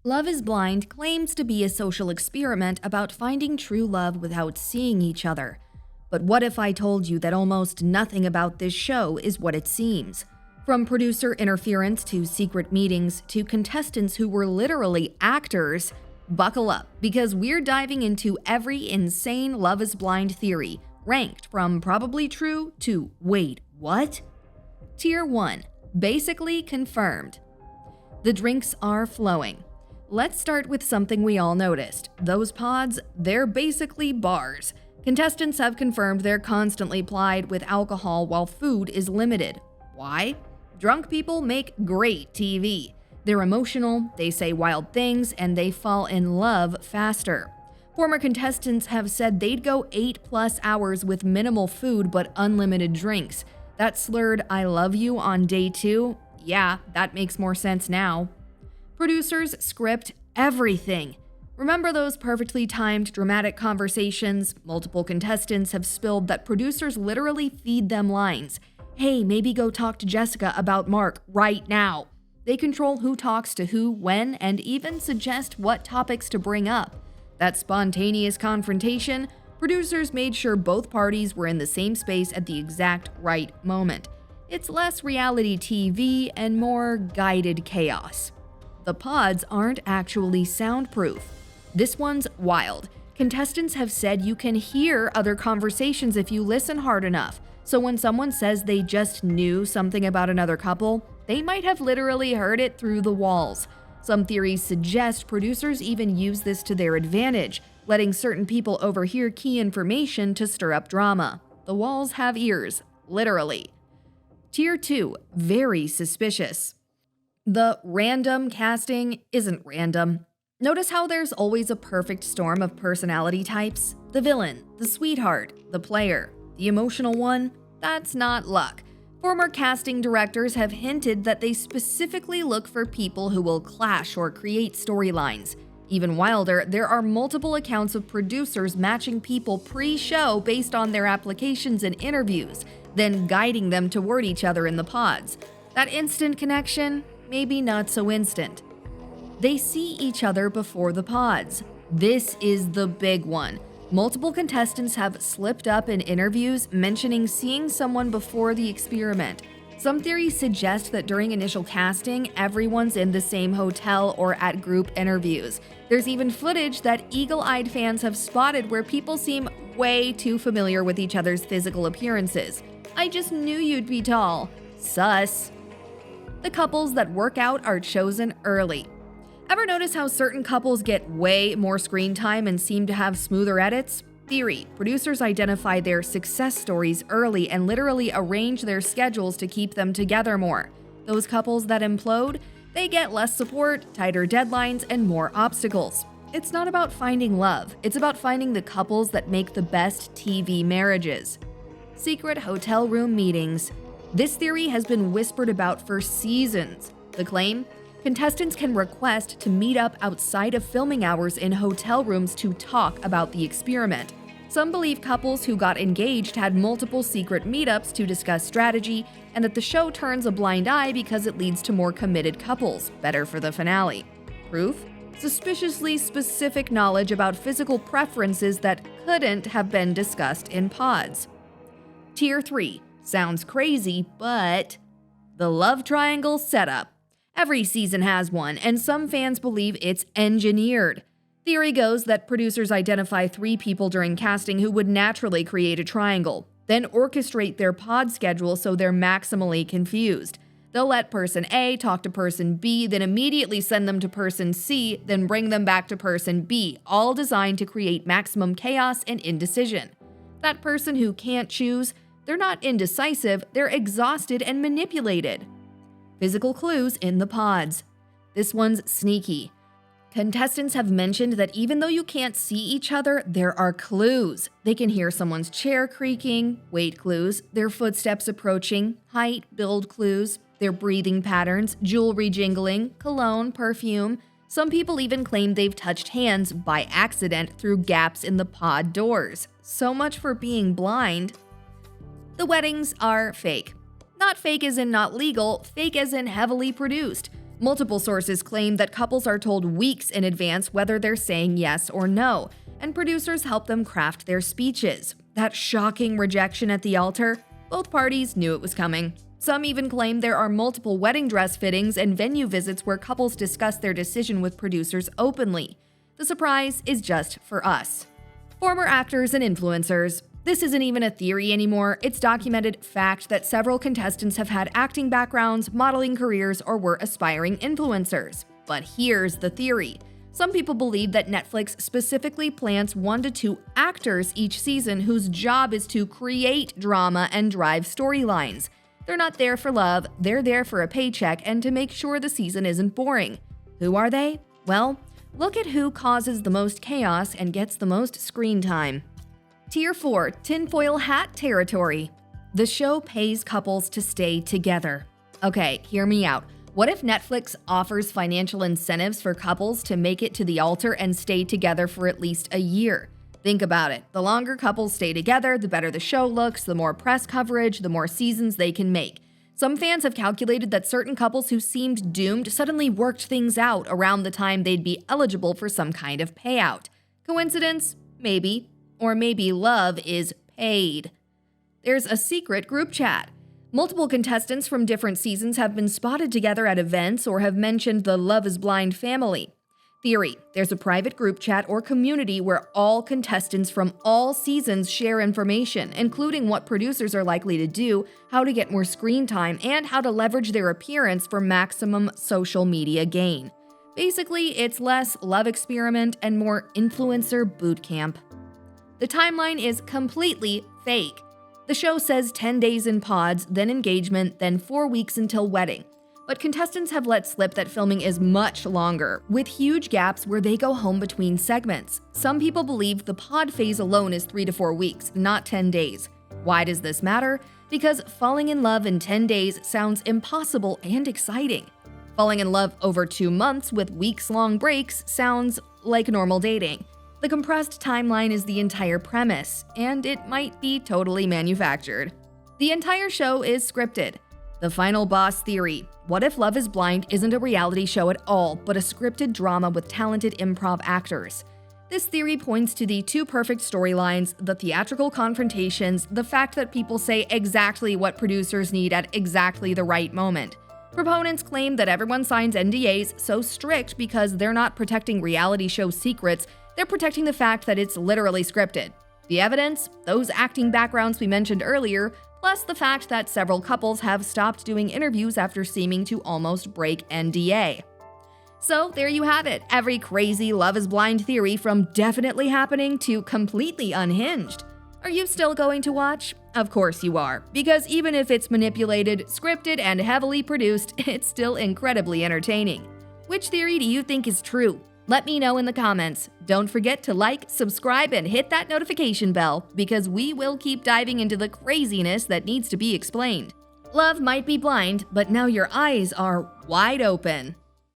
Love is Blind claims to be a social experiment about finding true love without seeing each other. But what if I told you that almost nothing about this show is what it seems? From producer interference to secret meetings to contestants who were literally actors, buckle up because we're diving into every insane Love is Blind theory, ranked from probably true to wait, what? Tier 1, basically confirmed. The drinks are flowing. Let's start with something we all noticed. Those pods, they're basically bars. Contestants have confirmed they're constantly plied with alcohol while food is limited. Why? Drunk people make great TV. They're emotional, they say wild things, and they fall in love faster. Former contestants have said they'd go 8+ hours with minimal food but unlimited drinks. That slurred "I love you" on day 2? Yeah, that makes more sense now. Producers script everything. Remember those perfectly timed dramatic conversations? Multiple contestants have spilled that producers literally feed them lines. Hey, maybe go talk to Jessica about Mark right now. They control who talks to who, when, and even suggest what topics to bring up. That spontaneous confrontation, producers made sure both parties were in the same space at the exact right moment. It's less reality TV and more guided chaos. The pods aren't actually soundproof. This one's wild. Contestants have said you can hear other conversations if you listen hard enough. So when someone says they just knew something about another couple, they might have literally heard it through the walls. Some theories suggest producers even use this to their advantage, letting certain people overhear key information to stir up drama. The walls have ears, literally. Tier 2, very suspicious. The random casting isn't random. Notice how there's always a perfect storm of personality types? The villain, the sweetheart, the player, the emotional one? That's not luck. Former casting directors have hinted that they specifically look for people who will clash or create storylines. Even wilder, there are multiple accounts of producers matching people pre-show based on their applications and interviews, then guiding them toward each other in the pods. That instant connection? Maybe not so instant. They see each other before the pods. This is the big one. Multiple contestants have slipped up in interviews mentioning seeing someone before the experiment. Some theories suggest that during initial casting, everyone's in the same hotel or at group interviews. There's even footage that eagle-eyed fans have spotted where people seem way too familiar with each other's physical appearances. I just knew you'd be tall. Sus. The couples that work out are chosen early. Ever notice how certain couples get way more screen time and seem to have smoother edits? Theory: producers identify their success stories early and literally arrange their schedules to keep them together more. Those couples that implode, they get less support, tighter deadlines, and more obstacles. It's not about finding love, it's about finding the couples that make the best TV marriages. Secret hotel room meetings. This theory has been whispered about for seasons. The claim? Contestants can request to meet up outside of filming hours in hotel rooms to talk about the experiment. Some believe couples who got engaged had multiple secret meetups to discuss strategy, and that the show turns a blind eye because it leads to more committed couples, better for the finale. Proof? Suspiciously specific knowledge about physical preferences that couldn't have been discussed in pods. Tier 3. Sounds crazy, but the love triangle setup. Every season has one, and some fans believe it's engineered. Theory goes that producers identify 3 people during casting who would naturally create a triangle, then orchestrate their pod schedule so they're maximally confused. They'll let person A talk to person B, then immediately send them to person C, then bring them back to person B, all designed to create maximum chaos and indecision. That person who can't choose, they're not indecisive, they're exhausted and manipulated. Physical clues in the pods. This one's sneaky. Contestants have mentioned that even though you can't see each other, there are clues. They can hear someone's chair creaking, weight clues, their footsteps approaching, height, build clues, their breathing patterns, jewelry jingling, cologne, perfume. Some people even claim they've touched hands by accident through gaps in the pod doors. So much for being blind. The weddings are fake. Not fake as in not legal, fake as in heavily produced. Multiple sources claim that couples are told weeks in advance whether they're saying yes or no, and producers help them craft their speeches. That shocking rejection at the altar, both parties knew it was coming. Some even claim there are multiple wedding dress fittings and venue visits where couples discuss their decision with producers openly. The surprise is just for us. Former actors and influencers. This isn't even a theory anymore, it's documented fact that several contestants have had acting backgrounds, modeling careers, or were aspiring influencers. But here's the theory. Some people believe that Netflix specifically plants 1 to 2 actors each season whose job is to create drama and drive storylines. They're not there for love, they're there for a paycheck and to make sure the season isn't boring. Who are they? Well, look at who causes the most chaos and gets the most screen time. Tier 4, tinfoil hat territory. The show pays couples to stay together. Okay, hear me out. What if Netflix offers financial incentives for couples to make it to the altar and stay together for at least a year? Think about it. The longer couples stay together, the better the show looks, the more press coverage, the more seasons they can make. Some fans have calculated that certain couples who seemed doomed suddenly worked things out around the time they'd be eligible for some kind of payout. Coincidence? Maybe. Or maybe love is paid. There's a secret group chat. Multiple contestants from different seasons have been spotted together at events or have mentioned the Love is Blind family. Theory: there's a private group chat or community where all contestants from all seasons share information, including what producers are likely to do, how to get more screen time, and how to leverage their appearance for maximum social media gain. Basically, it's less love experiment and more influencer boot camp. The timeline is completely fake. The show says 10 days in pods, then engagement, then 4 weeks until wedding. But contestants have let slip that filming is much longer, with huge gaps where they go home between segments. Some people believe the pod phase alone is 3 to 4 weeks, not 10 days. Why does this matter? Because falling in love in 10 days sounds impossible and exciting. Falling in love over 2 months with weeks-long breaks sounds like normal dating. The compressed timeline is the entire premise, and it might be totally manufactured. The entire show is scripted. The final boss theory: what if Love is Blind isn't a reality show at all, but a scripted drama with talented improv actors? This theory points to the 2 perfect storylines, the theatrical confrontations, the fact that people say exactly what producers need at exactly the right moment. Proponents claim that everyone signs NDAs so strict because they're not protecting reality show secrets, they're protecting the fact that it's literally scripted. The evidence? Those acting backgrounds we mentioned earlier, plus the fact that several couples have stopped doing interviews after seeming to almost break NDA. So there you have it, every crazy Love is Blind theory from definitely happening to completely unhinged. Are you still going to watch? Of course you are, because even if it's manipulated, scripted, and heavily produced, it's still incredibly entertaining. Which theory do you think is true? Let me know in the comments. Don't forget to like, subscribe, and hit that notification bell, because we will keep diving into the craziness that needs to be explained. Love might be blind, but now your eyes are wide open.